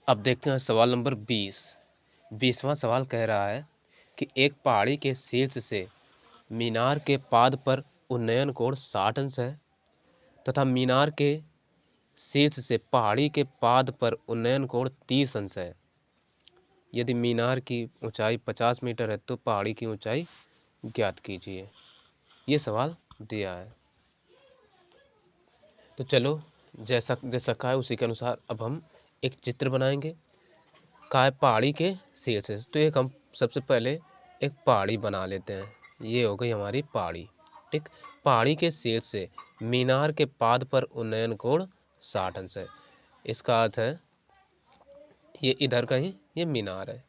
अब देखते हैं सवाल नंबर 20। 20वां सवाल कह रहा है कि एक पहाड़ी के शीर्ष से मीनार के पाद पर उन्नयन कोण 60 अंश है तथा मीनार के शीर्ष से पहाड़ी के पाद पर उन्नयन कोण 30 अंश है। यदि मीनार की ऊंचाई 50 मीटर है तो पहाड़ी की ऊंचाई ज्ञात कीजिए। ये सवाल दिया है। तो चलो जैसा जैसा कहा है उसी के अनुसार अब हम एक चित्र बनाएंगे। कहा है पहाड़ी के शीर्ष से, तो एक हम सबसे पहले एक पहाड़ी बना लेते हैं। ये हो गई हमारी पहाड़ी। ठीक, पहाड़ी के शीर्ष से मीनार के पाद पर उन्नयन कोण 60 अंश है। इसका अर्थ है ये इधर कहीं ये मीनार है।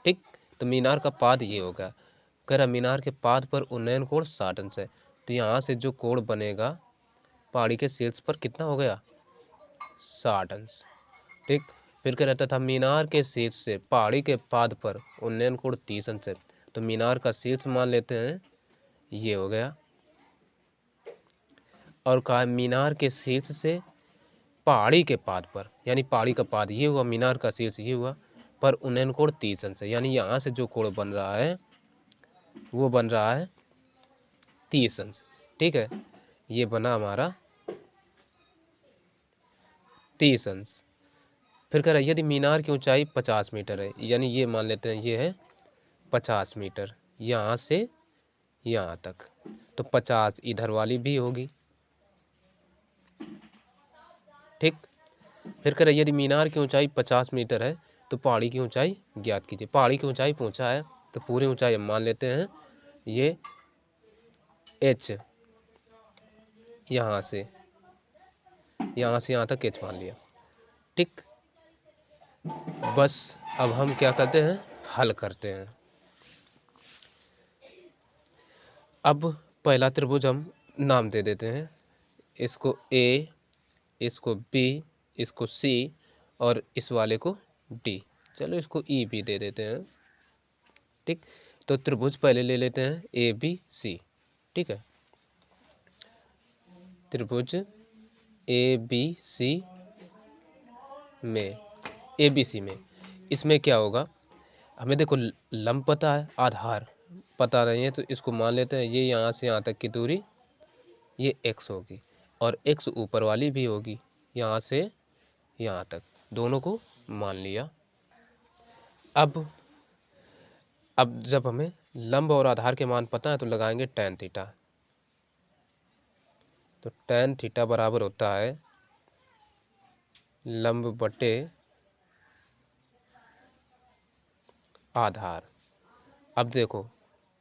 ठीक, तो मीनार का पाद ये होगा। कह रहा मीनार के पाद पर उन्नयन कोण 60 अंश है, तो यहाँ से जो कोण बनेगा पहाड़ी के शीर्ष पर कितना हो गया 60 अंश। ठीक, फिर कह रहता था मीनार के शीर्ष से पहाड़ी के पाद पर उन्नयन कोण 30 अंश है, तो मीनार का शीर्ष मान लेते हैं ये हो गया। और कहा मीनार के शीर्ष से पहाड़ी के पाद पर, यानी पहाड़ी का पाद ये हुआ, मीनार का शीर्ष ये हुआ, पर उन्नयन कोण 30 अंश है, यानी यहाँ से जो कोण बन रहा है वो बन रहा है 30 अंश। ठीक है, ये बना हमारा 30 अंश। फिर कह रहा है यदि मीनार की ऊंचाई 50 मीटर है, यानी ये मान लेते हैं ये है 50 मीटर यहाँ से यहाँ तक, तो 50 इधर वाली भी होगी। ठीक, फिर कह रहा है यदि मीनार की ऊंचाई 50 मीटर है तो पहाड़ी की ऊंचाई ज्ञात कीजिए। पहाड़ी की ऊंचाई पूछा है तो पूरी ऊंचाई हम मान लेते हैं ये h, यहाँ से यहाँ तक h मान लिया। ठीक, बस अब हम क्या करते हैं हल करते हैं। अब पहला त्रिभुज हम नाम दे देते हैं, इसको A, इसको B, इसको C और इस वाले को D। चलो इसको E भी दे देते हैं। ठीक, तो त्रिभुज पहले ले लेते हैं ABC। ठीक है, त्रिभुज ABC में इसमें क्या होगा, हमें देखो लंब पता है, आधार पता नहीं है, तो इसको मान लेते हैं ये यहाँ से यहाँ तक की दूरी ये x होगी और x ऊपर वाली भी होगी यहाँ से यहाँ तक, दोनों को मान लिया। अब जब हमें लंब और आधार के मान पता है तो लगाएंगे tan थीटा। तो tan थीटा बराबर होता है लंब बटे आधार। अब देखो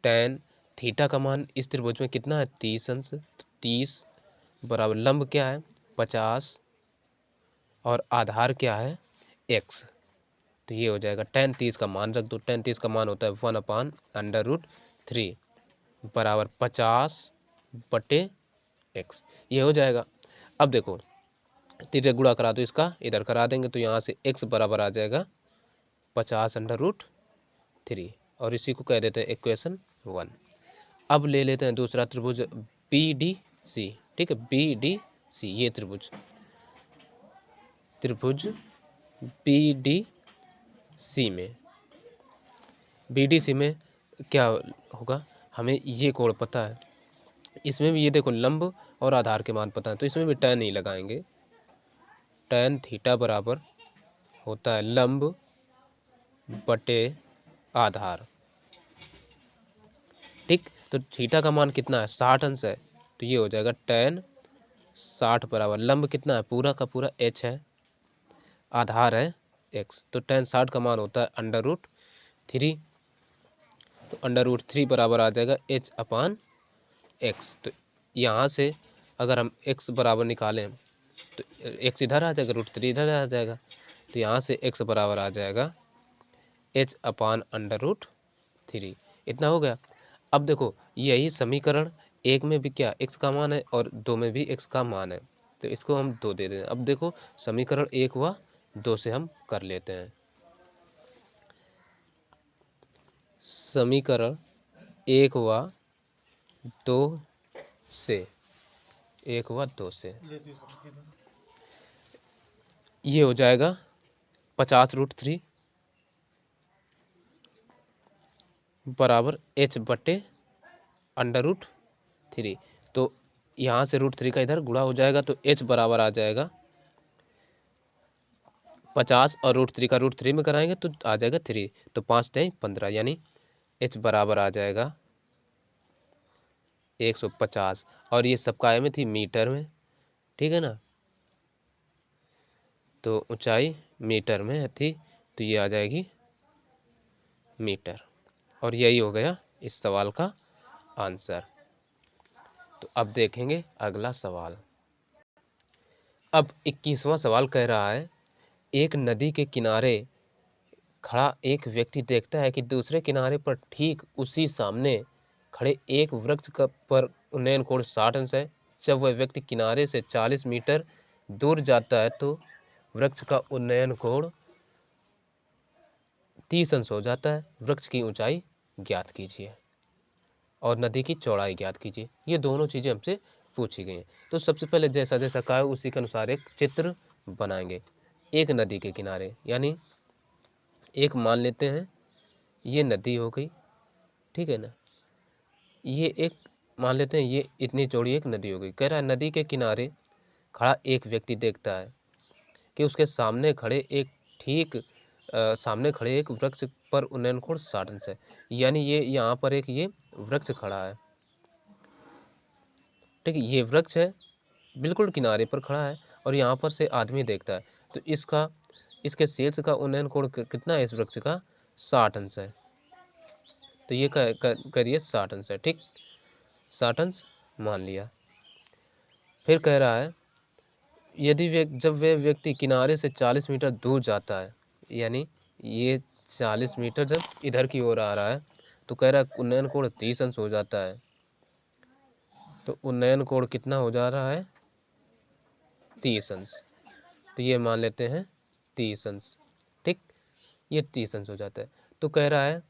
tan थीटा का मान इस त्रिभुज में कितना है 30 अंश, तो 30 बराबर लंब क्या है 50 और आधार क्या है x, तो ये हो जाएगा tan 30 का मान रख दो। tan 30 का मान होता है 1/√3 बराबर 50 बटे x, ये हो जाएगा। अब देखो तीसरे गुणा करा दो, इसका इधर करा देंगे तो यहाँ से x बराबर आ जाएगा 50√3 और इसी को कह देते हैं इक्वेशन 1। अब ले लेते हैं दूसरा त्रिभुज BDC। ठीक है, BDC ये त्रिभुज BDC में क्या होगा, हमें ये कोण पता है, इसमें भी ये देखो लंब और आधार के मान पता है, तो इसमें भी tan नहीं लगाएंगे। tan थीटा बराबर होता है लंब बटे आधार। ठीक, तो थीटा का मान कितना है 60 अंश है, तो ये हो जाएगा tan 60 बराबर लंब कितना है पूरा का पूरा h है, आधार है x, तो tan 60 का मान होता है √3, तो √3 बराबर आ जाएगा h/x। तो यहाँ से अगर हम x बराबर निकालें तो x इधर आ जाएगा, √3 इधर आ जाएगा, तो यहाँ से x बराबर आ जाएगा h/√3। इतना हो गया। अब देखो यही समीकरण एक में भी क्या x का मान है और दो में भी x का मान है, तो इसको हम 2 दे दें। अब देखो समीकरण 1 व 2 से हम कर लेते हैं। समीकरण 1 व 2 से ये हो जाएगा 50√3 बराबर h बटे √3। तो यहाँ से √3 का इधर गुणा हो जाएगा तो h बराबर आ जाएगा 50 और √3 का √3 में कराएंगे तो आ जाएगा 3। तो 5 × 15 यानी h बराबर आ जाएगा 150। और ये सब काय में थी मीटर में, ठीक है ना। तो ऊंचाई मीटर में थी तो ये आ जाएगी मीटर। और यही हो गया इस सवाल का आंसर। तो अब देखेंगे अगला सवाल। अब 21वां सवाल कह रहा है, एक नदी के किनारे खड़ा एक व्यक्ति देखता है कि दूसरे किनारे पर ठीक उसी सामने खड़े एक वृक्ष पर उन्नयन कोण 60 अंश है। जब वह व्यक्ति किनारे से 40 मीटर दूर जाता है तो वृक्ष का उन्नयन कोण 30 अंश हो जाता है। वृक्ष की ऊंचाई ज्ञात कीजिए और नदी की चौड़ाई ज्ञात कीजिए। ये दोनों चीज़ें हमसे पूछी गई हैं। तो सबसे पहले जैसा जैसा कहा है उसी के अनुसार एक चित्र बनाएंगे। एक नदी के किनारे यानी एक मान लेते हैं ये नदी हो गई, ठीक है ना। ये एक मान लेते हैं ये इतनी चौड़ी एक नदी हो गई। कह रहा है नदी के किनारे खड़ा एक व्यक्ति देखता है कि उसके सामने खड़े सामने खड़े एक वृक्ष पर उन्नयन कोण 60 अंश है। यानी ये यहाँ पर एक ये वृक्ष खड़ा है, ठीक है। ये वृक्ष है बिल्कुल किनारे पर खड़ा है और यहाँ पर से आदमी देखता है। तो इसके शीर्ष का उन्नयन कोण कितना है इस वृक्ष का 60 अंश है। तो ये करिए 60 अंश है, ठीक। 60 अंश मान लिया। फिर कह रहा है यदि जब वह व्यक्ति किनारे से 40 मीटर दूर जाता है, यानी ये 40 मीटर जब इधर की ओर आ रहा है तो कह रहा है उन्नयन कोण 30 अंश हो जाता है। तो उन्नयन कोण कितना हो जा रहा है 30 अंश। तो ये मान लेते हैं 30 अंश, ठीक। ये 30 अंश हो जाता है। तो कह रहा है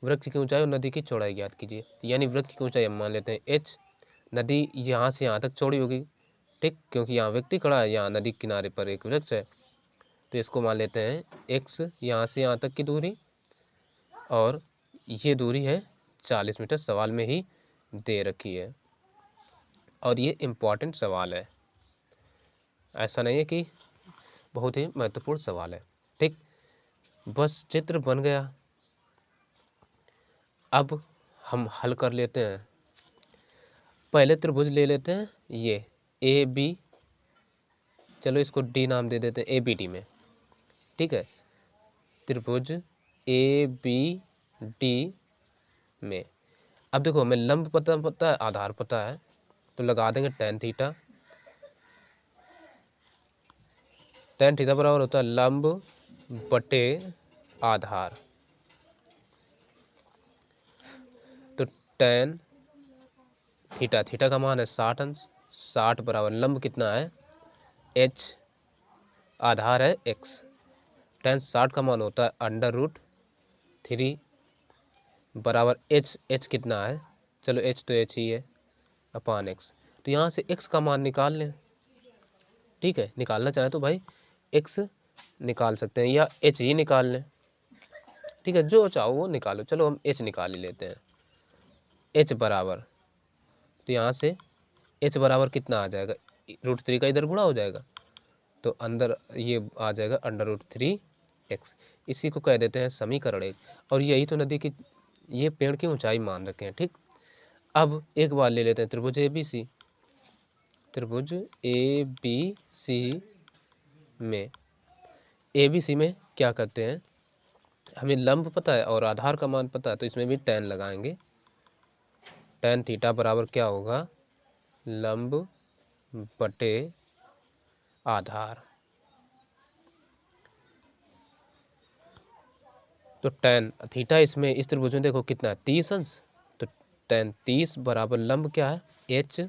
वृक्ष की ऊंचाई और नदी की चौड़ाई ज्ञात कीजिए। यानी वृक्ष की ऊंचाई हम मान लेते हैं h, नदी यहाँ से यहाँ तक चौड़ी होगी, ठीक, क्योंकि यहाँ व्यक्ति खड़ा है, यहाँ नदी किनारे पर एक वृक्ष है। तो इसको मान लेते हैं x, यहाँ से यहाँ तक की दूरी, और ये दूरी है 40 मीटर, सवाल में ही दे रखी है। और ये इम्पॉर्टेंट सवाल है, ऐसा नहीं है कि बहुत ही महत्वपूर्ण सवाल है, ठीक। बस चित्र बन गया। अब हम हल कर लेते हैं। पहले त्रिभुज ले लेते हैं ये ए बी, चलो इसको डी नाम दे देते हैं ए बी डी में, ठीक है। त्रिभुज ए बी डी में अब देखो हमें लंब पता है, आधार पता है, तो लगा देंगे tan थीटा। tan थीटा बराबर होता है लंब बटे आधार। तो tan थीटा, थीटा का मान है 60 अंश, 60 बराबर लंब कितना है h, आधार है x। tan 60 का मान होता है √3 बराबर h कितना है, चलो h तो h ही है, अपान x। तो यहाँ से x का मान निकाल लें, ठीक है। निकालना चाहे तो भाई x निकाल सकते हैं या h ही निकाल लें, ठीक है, जो चाहो वो निकालो। चलो हम h निकाल ही लेते हैं। h बराबर, तो यहाँ से h बराबर कितना आ जाएगा, √3 का इधर गुणा हो जाएगा तो अंदर ये आ जाएगा √3x। इसी को कह देते हैं समीकरण 1। और यही तो नदी की ये पेड़ की ऊंचाई मान रखे हैं, ठीक। अब एक बार ले लेते हैं त्रिभुज ए बी सी। त्रिभुज ए बी सी में क्या करते हैं, हमें लंब पता है और आधार का मान पता है, तो इसमें भी tan लगाएंगे। tan थीटा बराबर क्या होगा लंब बटे आधार। तो tan थीटा इसमें इस त्रिभुज में देखो कितना है 30 अंश, तो tan 30 बराबर लंब क्या है h,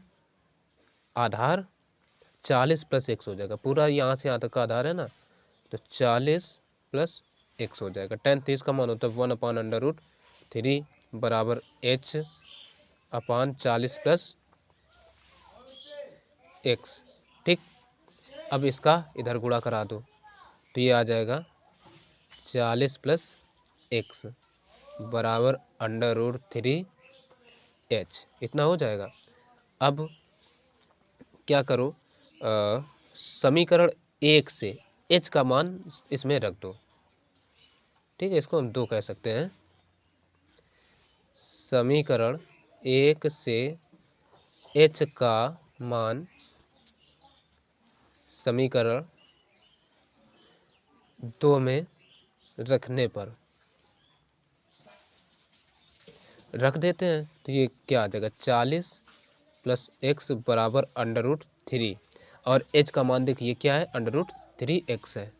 आधार 40 + x हो जाएगा। पूरा यहाँ से यहाँ तक का आधार है ना, तो 40 + x हो जाएगा। tan 30 का मान होता है 1/√3 बराबर h अपान 40 + x, ठीक। अब इसका इधर गुणा करा दो तो ये आ जाएगा 40 प्लस एक्स बराबर √3h, इतना हो जाएगा। अब क्या करो, समीकरण 1 से h का मान इसमें रख दो। ठीक है, इसको हम 2 कह सकते हैं। समीकरण 1 से h का मान समीकरण 2 में रखने पर रख देते हैं तो ये क्या आ जाएगा, 40 प्लस एक्स बराबर √3, और h का मान देखिए क्या है, √3x है,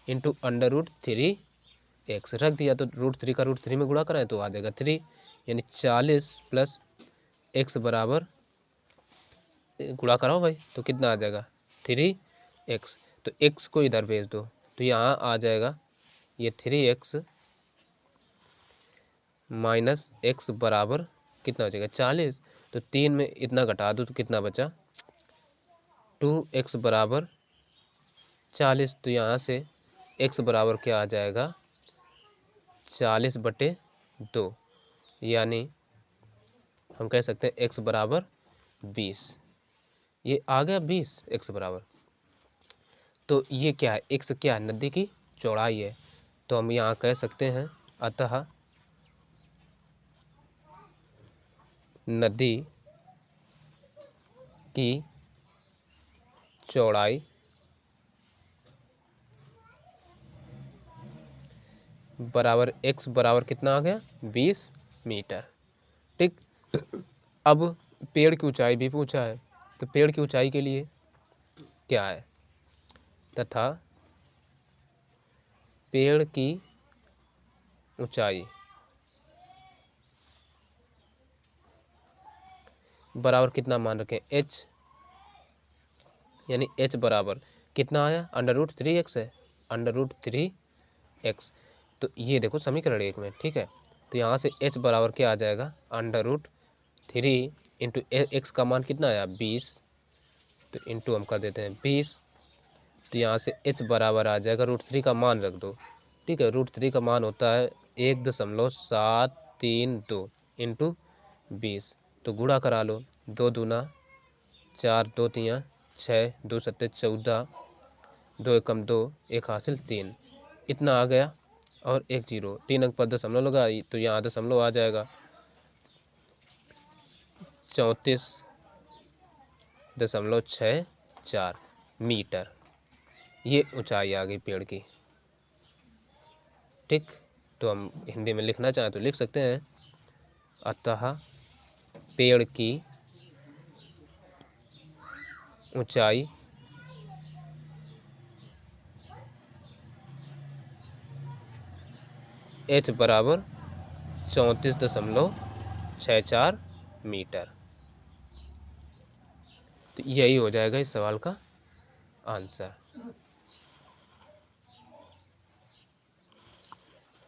इंटू √3x रख दिया तो √3 का √3 में गुणा कराएं तो आ जाएगा 3, यानी 40 प्लस एक्स बराबर, गुणा कराओ भाई तो कितना आ जाएगा 3x, तो x को इधर भेज दो तो यहाँ आ जाएगा ये 3x माइनस एक्स बराबर कितना हो जाएगा 40, तो 3 में इतना घटा दो तो कितना बचा 2x बराबर 40, तो यहाँ से x बराबर क्या आ जाएगा 40/2, यानी हम कह सकते हैं x बराबर 20। ये आ गया 20 x बराबर। तो ये क्या है, x क्या है, नदी की चौड़ाई है, तो हम यहाँ कह सकते हैं अतः नदी की चौड़ाई बराबर x बराबर कितना आ गया 20 मीटर। ठीक, अब पेड़ की ऊंचाई भी पूछा है, तो पेड़ की ऊंचाई के लिए क्या है, तथा पेड़ की ऊंचाई बराबर कितना मान रखें h, यानी h बराबर कितना आया √3x है, √3x, तो ये देखो समीकरण 1 में। ठीक है, तो यहाँ से h बराबर क्या आ जाएगा √3 इंटू एक्स का मान कितना आया 20, तो इंटू हम कर देते हैं 20, तो यहाँ से h बराबर आ जाएगा √3 का मान रख दो। ठीक है, √3 का मान होता है 1.732 इंटू 20, तो गुणा करा लो, 2 दूना 4, 2 तियाँ 6, 2 सत्ते 14, 2 एकम 2, 1 हासिल 3, इतना आ गया, और 1 0, 3 अंक पर दशमलव लगाई तो यहाँ दशमलव आ जाएगा 34.64 मीटर, ये ऊंचाई आ गई पेड़ की। ठीक, तो हम हिंदी में लिखना चाहें तो लिख सकते हैं अतः पेड़ की ऊंचाई h बराबर 34.64 मीटर। तो यही हो जाएगा इस सवाल का आंसर।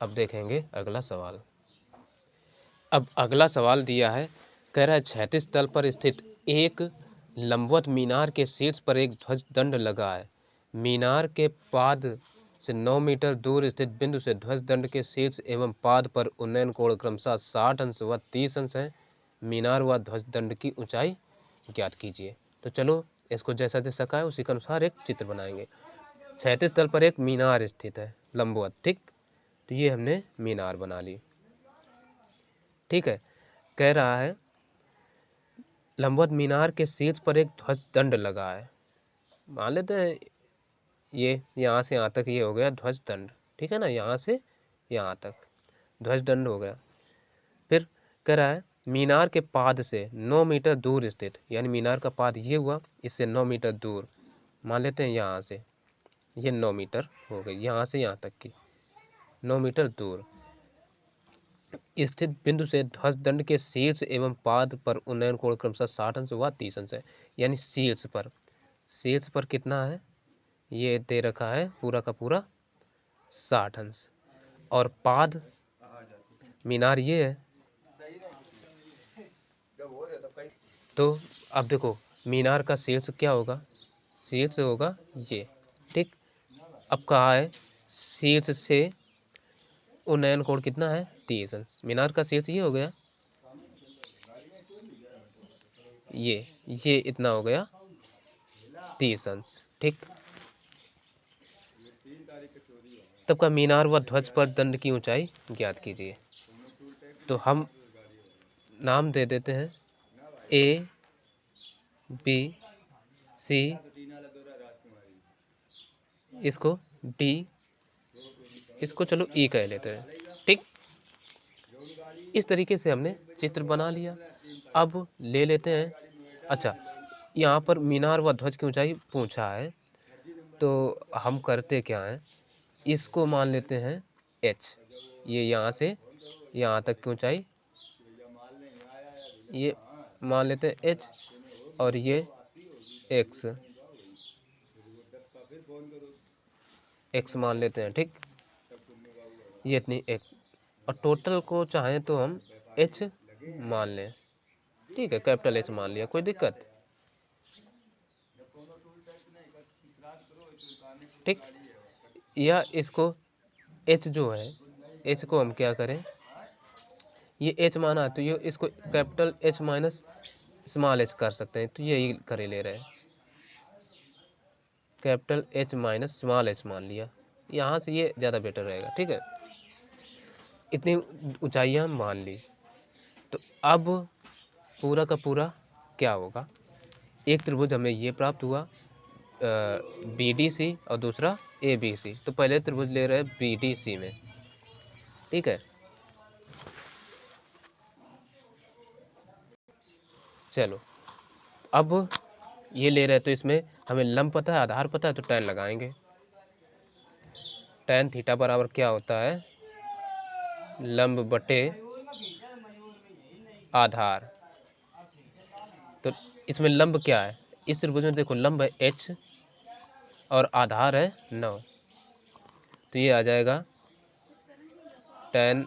अब देखेंगे अगला सवाल। अब अगला सवाल दिया है, कह रहा है क्षैतिज तल पर स्थित एक लंबवत मीनार के शीर्ष पर एक ध्वज दंड लगा है। मीनार के पाद से 9 मीटर दूर स्थित बिंदु से ध्वज दंड के शीर्ष एवं पाद पर उन्नयन कोण क्रमशः 60 अंश व 30 अंश है। मीनार व ध्वज दंड की ऊंचाई ज्ञात कीजिए। तो चलो इसको जैसा जैसा कहा है उसी के अनुसार एक चित्र बनाएंगे। क्षैतिज तल पर एक मीनार स्थित है लंबवत, ठीक, तो ये हमने मीनार बना ली। ठीक है, कह रहा है लंबवत मीनार के शीर्ष पर एक ध्वज दंड लगा है। मान लेते हैं ये यहाँ से यहाँ तक ये हो गया ध्वज दंड, ठीक है ना, यहाँ से यहाँ तक ध्वज दंड हो गया। फिर कह रहा है मीनार के पाद से 9 मीटर दूर स्थित, यानी मीनार का पाद ये हुआ, इससे 9 मीटर दूर, मान लेते हैं यहाँ से ये 9 मीटर हो गई, यहाँ से यहाँ तक की 9 मीटर दूर स्थित बिंदु से ध्वज दंड के शीर्ष एवं पाद पर उन्नयन कोण क्रमशः 60 अंश व 30 अंश है। यानी शीर्ष पर कितना है, ये दे रखा है पूरा का पूरा 60 अंश, और पाद मीनार ये है। तो अब देखो मीनार का शीर्ष क्या होगा, शीर्ष होगा ये, ठीक। अब कहा है शीर्ष से उन्नयन कोण कितना है 30 अंश। मीनार का शीर्ष ये हो गया, ये इतना हो गया 30 अंश। ठीक, तब का मीनार व ध्वज पर दंड की ऊंचाई ज्ञात कीजिए। तो हम नाम दे देते हैं ए बी सी, इसको डी, इसको चलो ई कह लेते हैं। ठीक, इस तरीके से हमने चित्र बना लिया। अब ले लेते हैं, अच्छा यहाँ पर मीनार व ध्वज की ऊंचाई पूछा है, तो हम करते क्या हैं, इसको मान लेते हैं h, ये यहाँ से यहाँ तक की ऊंचाई ये मान लेते हैं h, और ये x मान लेते हैं। ठीक, ये इतनी x, और टोटल को चाहें तो हम h मान लें। ठीक है, कैपिटल H मान लिया, कोई दिक्कत। ठीक, या इसको h जो है, h को हम क्या करें, ये h माना तो ये इसको capital H minus small h कर सकते हैं, तो यही करे ले रहे हैं, capital H minus small h मान लिया, यहाँ से ये ज़्यादा बेटर रहेगा। ठीक है, इतनी ऊंचाइयाँ हम मान ली। तो अब पूरा का पूरा क्या होगा, एक त्रिभुज हमें ये प्राप्त हुआ BDC और दूसरा ABC। तो पहले त्रिभुज ले रहे हैं BDC में। ठीक है, चलो अब ये ले रहे हैं, तो इसमें हमें लंब पता है, आधार पता है, तो tan लगाएंगे। tan थीटा बराबर क्या होता है, लंब बटे आधार। तो इसमें लंब क्या है, इस त्रिभुज में देखो लंब है h और आधार है 9, तो ये आ जाएगा tan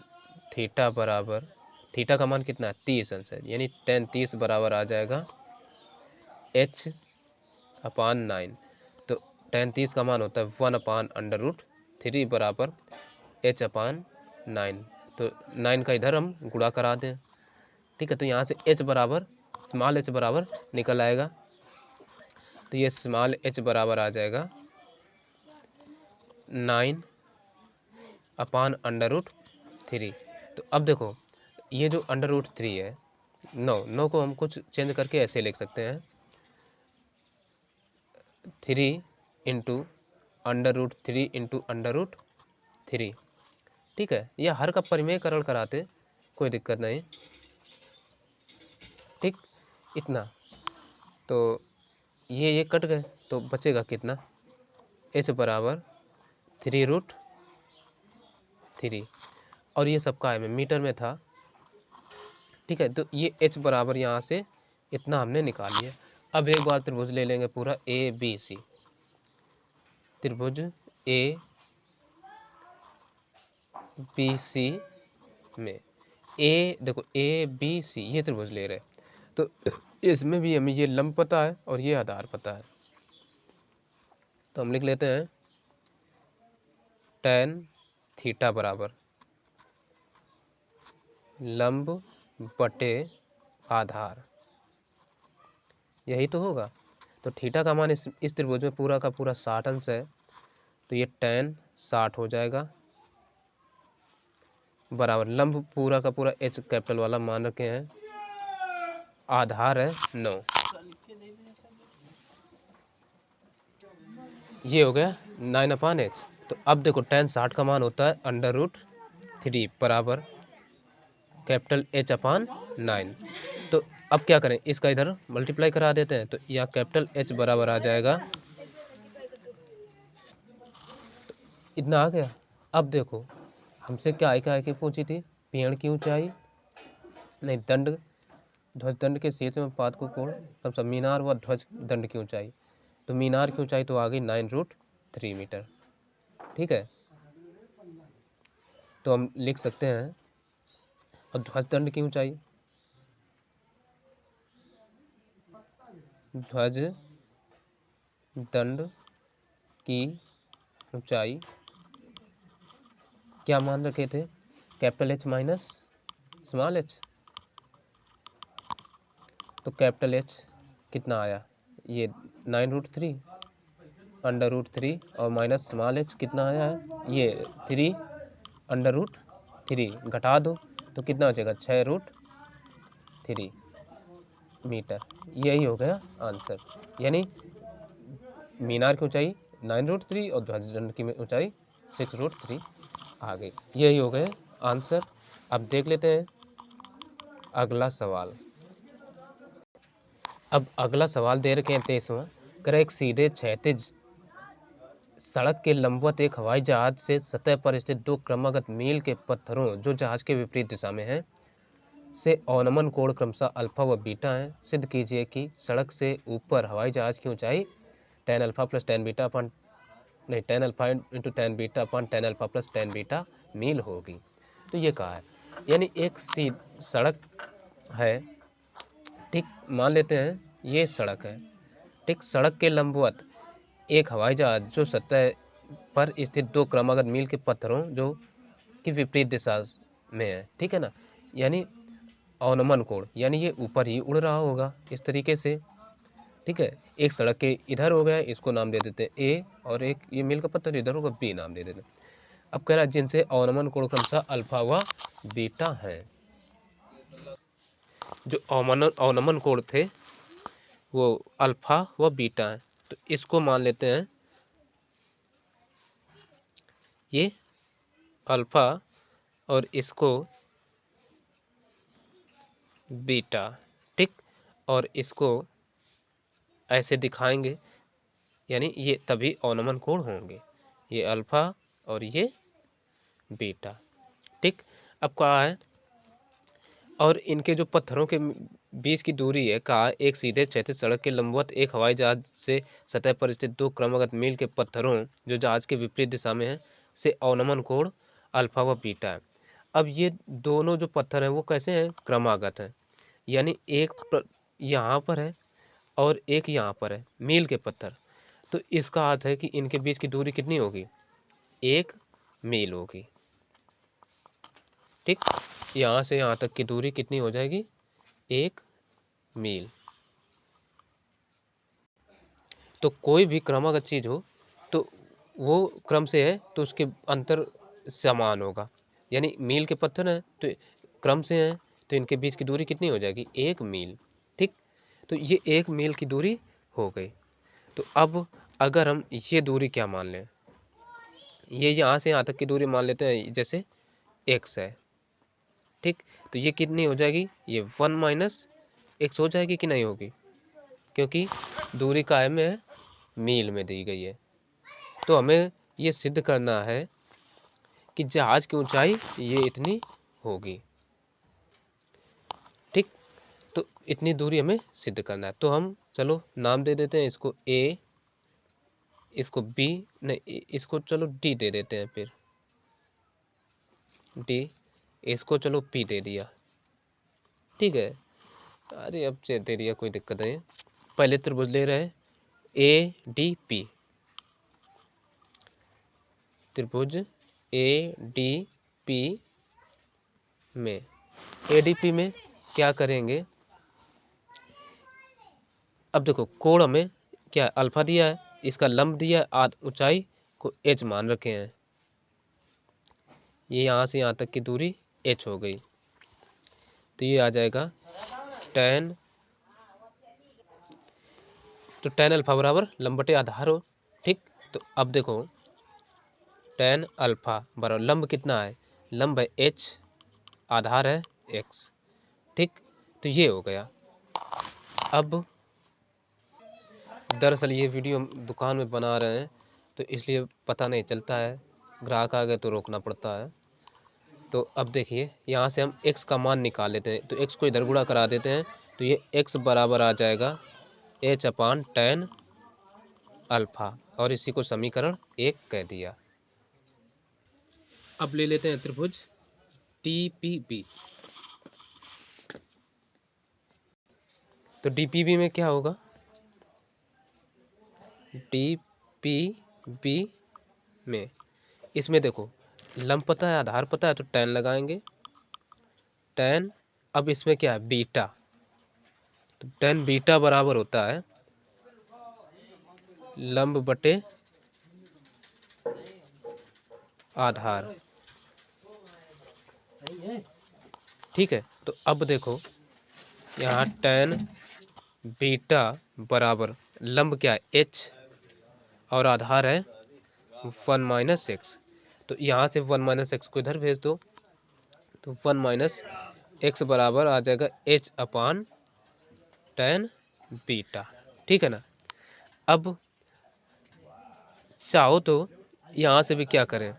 थीटा बराबर, थीटा का मान कितना है 30 अंश है, यानी tan 30 बराबर आ जाएगा h/9। तो tan 30 का मान होता है 1/√3 बराबर h/9। तो 9 का इधर हम गुणा करा दें। ठीक है, तो यहाँ से h बराबर स्मॉल h बराबर निकल आएगा, तो ये स्मॉल h बराबर आ जाएगा 9/√3। तो अब देखो ये जो √3 है, 9 को हम कुछ चेंज करके ऐसे लिख सकते हैं, 3 इंटू √3 इंटू √3। ठीक है, या हर का परिमेयकरण कराते कोई दिक्कत नहीं। ठीक, इतना, तो ये कट गए, तो बचेगा कितना, h बराबर 3√3, और ये सबका है मीटर में था। ठीक है, तो ये h बराबर यहाँ से इतना हमने निकाल लिया। अब एक बार त्रिभुज ले लेंगे पूरा ABC, त्रिभुज ABC में देखो ABC ये त्रिभुज ले रहे, तो इसमें भी हमें ये लंब पता है और ये आधार पता है, तो हम लिख लेते हैं tan थीटा बराबर लंब बटे आधार, यही तो होगा। तो थीटा का मान इस त्रिभुज में पूरा का पूरा 60 अंश है, तो ये tan 60 हो जाएगा बराबर लंब पूरा का पूरा h कैपिटल वाला मान रखे हैं, आधार है 9, ये हो गया 9/h। तो अब देखो tan 60 का मान होता है √3 बराबर कैपिटल H/9। तो अब क्या करें, इसका इधर मल्टीप्लाई करा देते हैं, तो यह कैपिटल H बराबर आ जाएगा, इतना आ गया। अब देखो हमसे क्या के पूछी थी, पेड़ की ऊंचाई नहीं, दंड ध्वज दंड के शीर्ष में पाद को कोण, तब सब मीनार व ध्वज दंड की ऊंचाई, तो मीनार की ऊंचाई तो आ गई 9√3 मीटर। ठीक है, तो हम लिख सकते हैं, और ध्वज दंड की ऊंचाई, ध्वज दंड की ऊंचाई क्या मान रखे थे, capital H minus small H, तो कैपिटल एच कितना आया, ये 9√3 √3 और माइनस स्मॉल एच कितना आया है, ये 3 √3 घटा दो तो कितना हो जाएगा 6√3 मीटर। यही हो गया आंसर। यानी मीनार की ऊंचाई 9√3 और ध्वजदंड की ऊंचाई 6√3 आ गई। यही हो गए आंसर। अब देख लेते हैं अगला सवाल। अब अगला सवाल दे रखे हैं 23वां, कर एक सीधे क्षैतिज सड़क के लंबवत एक हवाई जहाज से सतह पर स्थित दो क्रमागत मील के पत्थरों जो जहाज के विपरीत दिशा में हैं से अवनमन कोण क्रमशः अल्फा व बीटा है। सिद्ध कीजिए कि सड़क से ऊपर हवाई जहाज की ऊंचाई tan alpha plus tan beta अपन नहीं tan alpha into tan beta अपन tan alpha plus tan beta मील होगी। तो ये कहा है, यानी एक सीधी सड़क है, ठीक, मान लेते हैं ये सड़क है, ठीक, सड़क के लंबवत एक हवाई जहाज जो सतह पर स्थित दो क्रमागत मील के पत्थरों जो कि विपरीत दिशा में है, ठीक है ना, यानी अवनमन कोण, यानी ये ऊपर ही उड़ रहा होगा इस तरीके से, ठीक है। एक सड़क के इधर हो गया, इसको नाम दे देते हैं ए, और एक ये मील का पत्थर इधर होगा बी नाम दे देते हैं। अब कह रहा है जिनसे अवनमन कोण क्रमशः अल्फा व बीटा है। जो अवनमन कोण थे वो अल्फा व बीटा है, तो इसको मान लेते हैं ये अल्फा और इसको बीटा, ठीक, और इसको ऐसे दिखाएंगे, यानी ये तभी अवनमन कोण होंगे, ये अल्फा और ये बीटा, ठीक। अब कहा है और इनके जो पत्थरों के बीच की दूरी है, कहा एक सीधे क्षैतिज सड़क के लंबवत एक हवाई जहाज से सतह पर स्थित दो क्रमागत मील के पत्थरों जो जहाज के विपरीत दिशा में है से अवनमन कोण अल्फा व बीटा है। अब ये दोनों जो पत्थर हैं वो कैसे हैं, क्रमागत हैं, यानी एक यहाँ पर है और एक यहाँ पर है मील के पत्थर, तो इसका अर्थ है कि इनके बीच की दूरी कितनी होगी, 1 मील होगी, ठीक। यहाँ से यहाँ तक की दूरी कितनी हो जाएगी, 1 मील। तो कोई भी क्रमागत चीज हो तो वो क्रम से है तो उसके अंतर समान होगा, यानी मील के पत्थर हैं तो क्रम से हैं तो इनके बीच की दूरी कितनी हो जाएगी, 1 मील, ठीक। तो ये 1 मील की दूरी हो गई। तो अब अगर हम ये दूरी क्या मान लें, ये यहाँ से यहाँ तक की दूरी मान लेते हैं जैसे x है, ठीक। तो ये कितनी हो जाएगी, ये 1 - x हो जाएगी कि नहीं होगी, क्योंकि दूरी काय में है, मील में दी गई है। तो हमें ये सिद्ध करना है कि जहाज की ऊंचाई ये इतनी होगी, ठीक। तो इतनी दूरी हमें सिद्ध करना है, तो हम चलो नाम दे देते हैं इसको a, इसको b, नहीं इसको चलो d दे देते हैं, फिर d, इसको चलो p दे दिया, ठीक है। अरे अब से दे दिया, कोई दिक्कत नहीं है। पहले त्रिभुज ले रहे हैं ADP, त्रिभुज ADP में, ADP में क्या करेंगे, अब देखो कोण हमें क्या अल्फा दिया है, इसका लंब दिया है, आध ऊंचाई को h मान रखे हैं, ये यहाँ से यहाँ तक की दूरी h हो गई, तो ये आ जाएगा tan, तो tan अल्फा बराबर लंब बटे आधार हो, ठीक। तो अब देखो tan अल्फा बराबर लंब कितना है, लंब है h, आधार है x, ठीक। तो ये हो गया। अब दरअसल ये वीडियो हम दुकान में बना रहे हैं तो इसलिए पता नहीं चलता है, ग्राहक आ गए तो रोकना पड़ता है। तो अब देखिए यहाँ से हम x का मान निकाल लेते हैं, तो x को इधर गुणा करा देते हैं, तो ये x बराबर आ जाएगा h/tan अल्फा, और इसी को समीकरण 1 कह दिया। अब ले लेते हैं त्रिभुज TPB, तो DPB में क्या होगा, DPB में इसमें देखो लंब पता है, आधार पता है, तो tan लगाएंगे। tan, अब इसमें क्या है, बीटा, तो tan बीटा बराबर होता है लंब बटे आधार। ठीक है, तो अब देखो यहाँ tan बीटा बराबर लंब क्या है, h, और आधार है 1 - x। तो यहाँ से 1 - x को इधर भेज दो, तो 1 - x बराबर आ जाएगा h अपान tan बीटा। ठीक है ना। अब चाहो तो यहाँ से भी क्या करें,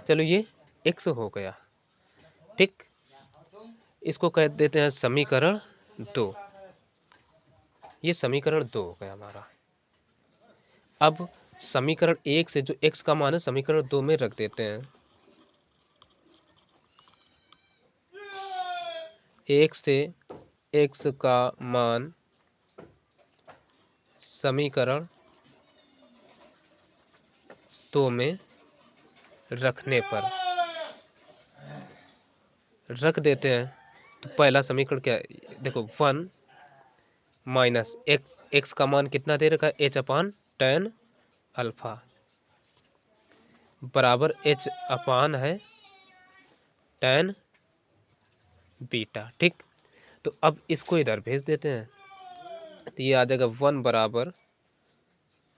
चलो ये x हो गया। ठीक, इसको कह देते हैं समीकरण 2। ये समीकरण 2 हो गया हमारा। अब समीकरण 1 से जो x का मान है समीकरण 2 में रख देते हैं। 1 से x का मान समीकरण 2 में रखने पर रख देते हैं, तो पहला समीकरण क्या है, देखो 1 माइनस x का मान कितना दे रखा है, h अपान tan अल्फा बराबर h अपान है tan बीटा। ठीक, तो अब इसको इधर भेज देते हैं, तो ये आ जाएगा 1 बराबर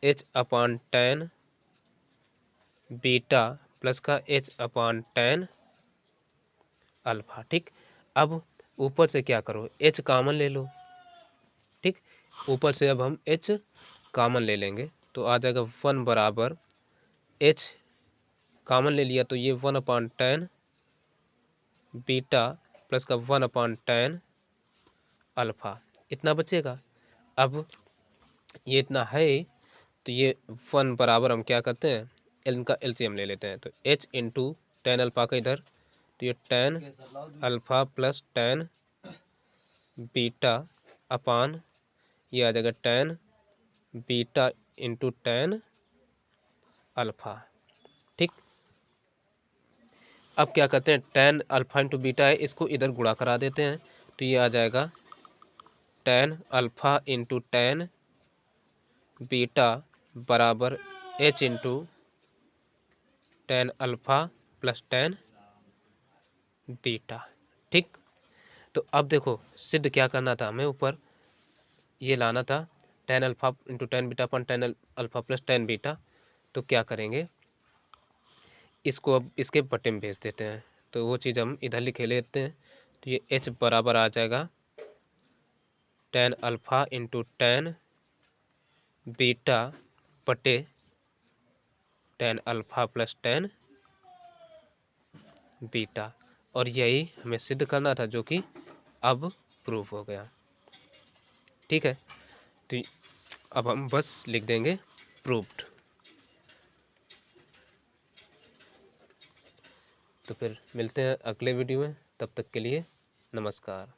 h अपान tan बीटा प्लस का h अपान tan अल्फा। ठीक, अब ऊपर से क्या करो, h कॉमन ले लो। ठीक, ऊपर से अब हम h कॉमन ले लेंगे, तो आ जाएगा 1 बराबर h कॉमन ले लिया, तो ये 1 अपान tan बीटा प्लस का 1 अपान tan अल्फा, इतना बचेगा। अब ये इतना है, तो ये 1 बराबर हम क्या करते हैं, इनका एलसीएम ले लेते हैं, तो h इंटू tan अल्फा का इधर, तो ये tan alpha plus tan beta अपान ये आ जाएगा tan beta into tan alpha. ठीक, अब क्या करते हैं, tan अल्फा इंटू बीटा है, इसको इधर गुणा करा देते हैं, तो ये आ जाएगा tan alpha into tan beta बराबर h into tan alpha plus tan beta. ठीक, तो अब देखो सिद्ध क्या करना था हमें, ऊपर ये लाना था tan alpha into tan beta अपन tan alpha plus tan beta, तो क्या करेंगे, इसको अब इसके बटे में भेज देते हैं, तो वो चीज़ हम इधर लिखे लेते हैं, तो ये h बराबर आ जाएगा tan alpha into tan beta बटे tan alpha plus tan beta, और यही हमें सिद्ध करना था, जो कि अब प्रूफ हो गया। ठीक है, तो अब हम बस लिख देंगे प्रूव्ड। तो फिर मिलते हैं अगले वीडियो में, तब तक के लिए नमस्कार।